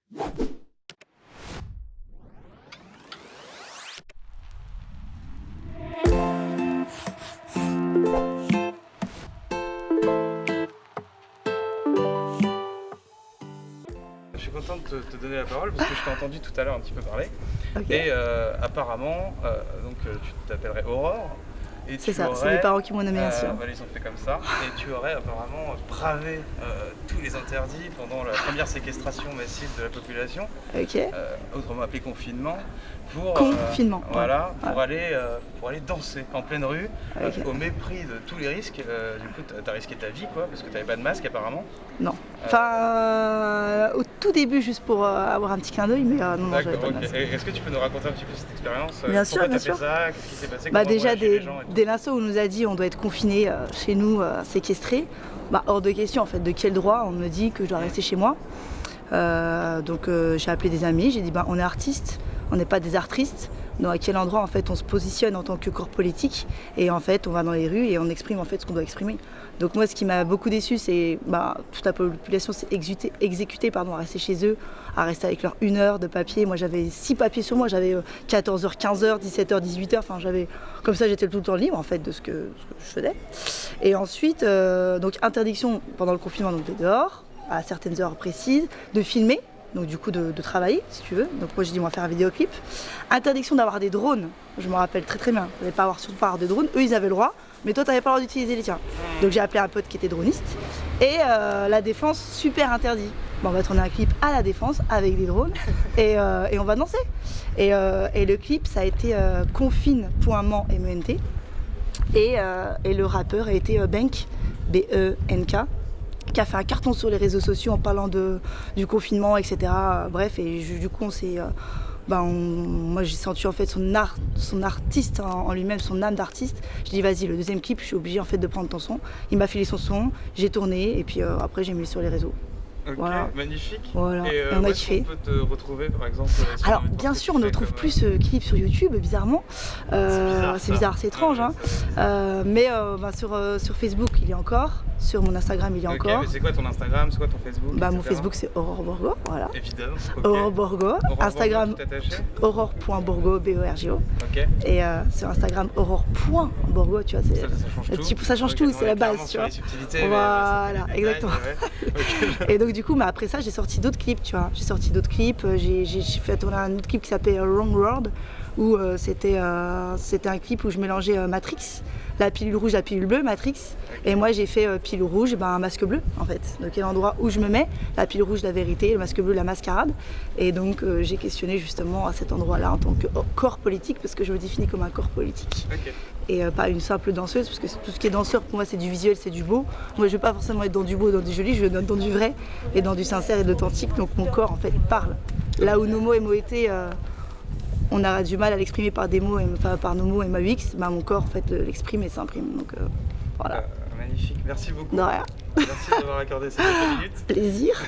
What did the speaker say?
Je suis content de te donner la parole parce que je t'ai entendu tout à l'heure un petit peu parler. Okay. Et apparemment, tu t'appellerais Aurore. C'est ça, c'est mes parents qui m'ont nommé ainsi. Voilà, ils ont fait comme ça. Et tu aurais apparemment bravé tous les interdits pendant la première séquestration massive de la population, autrement appelé confinement, pour aller danser en pleine rue, au mépris de tous les risques. Du coup, tu as risqué ta vie, quoi, parce que tu n'avais pas de masque apparemment. Non. Enfin, au tout début, juste pour avoir un petit clin d'œil, mais non, j'avais pas de masque. Est-ce que tu peux nous raconter un petit peu cette expérience? Bien sûr, bien sûr. Fait ça? Qu'est-ce qui s'est passé? Déjà, dès l'instant où on nous a dit on doit être confiné chez nous, séquestré, hors de question en fait. De quel droit on me dit que je dois rester chez moi? Donc j'ai appelé des amis, j'ai dit on est artistes, on n'est pas des artistes. Donc à quel endroit en fait on se positionne en tant que corps politique, et en fait on va dans les rues et on exprime en fait ce qu'on doit exprimer. Donc moi ce qui m'a beaucoup déçu, c'est toute la population s'est exécutée à rester chez eux, à rester avec leur 1 heure de papier. Moi j'avais 6 papiers sur moi, j'avais 14h, 15h, 17h, 18h, enfin j'avais comme ça, j'étais tout le temps libre en fait de ce que je faisais. Et ensuite donc interdiction pendant le confinement donc d'être dehors à certaines heures précises, de filmer. Donc du coup de travailler si tu veux. Donc moi j'ai dit on va faire un vidéoclip. Interdiction d'avoir des drones, je me rappelle très bien. Vous n'allez pas surtout pas avoir de drones, eux ils avaient le droit, mais toi t'avais pas le droit d'utiliser les tiens. Donc j'ai appelé un pote qui était droniste. Et la défense, super interdit. On va tourner un clip à la défense avec des drones et on va danser. Et le clip ça a été Confine.ment MENT. Et le rappeur a été Benk, B-E-N-K, qui a fait un carton sur les réseaux sociaux en parlant du confinement, etc. Bref, et du coup, on s'est, moi j'ai senti en fait son artiste en lui-même, son âme d'artiste. Je dis vas-y, le deuxième clip, je suis obligée en fait de prendre ton son. Il m'a filé son son, j'ai tourné et puis après j'ai mis sur les réseaux. Ok, voilà. Magnifique. Voilà. Et on a kiffé. On peut te retrouver par exemple Alors bien sûr on ne trouve plus ce clip sur YouTube bizarrement. C'est bizarre, c'est étrange. Mais sur Facebook il est encore, sur mon Instagram il est encore. Mais c'est quoi ton Instagram, c'est quoi ton Facebook? Mon Facebook c'est Aurore Borgo, voilà. Évidemment. Aurore Borgo. Instagram Aurore.borgo, B-O-R-G-O. Et sur Instagram Aurore.borgo, tu vois, ça change tout, c'est la base, tu vois. Voilà, exactement. Et donc du coup, après ça, j'ai sorti d'autres clips, tu vois. J'ai fait tourner un autre clip qui s'appelait Wrong World, où c'était un clip où je mélangeais Matrix, la pilule rouge, la pilule bleue, Matrix. Et moi, j'ai fait pilule rouge, un masque bleu, en fait. Donc, quel endroit où je me mets, la pilule rouge, la vérité, le masque bleu, la mascarade. Et donc, j'ai questionné justement à cet endroit-là en tant que corps politique, parce que je me définis comme un corps politique. Et pas une simple danseuse, parce que tout ce qui est danseur, pour moi, c'est du visuel, c'est du beau. Moi, je veux pas forcément être dans du beau, dans du joli, je veux être dans du vrai, et dans du sincère et de l'authentique. Donc, mon corps, en fait, parle. Là où nos mots et mots-étés, on a du mal à l'exprimer par des mots, par nos mots et ma UX, mon corps, en fait, l'exprime et s'imprime. Donc, voilà. Magnifique, merci beaucoup. De rien. Merci d'avoir accordé ces quelques minutes. Plaisir.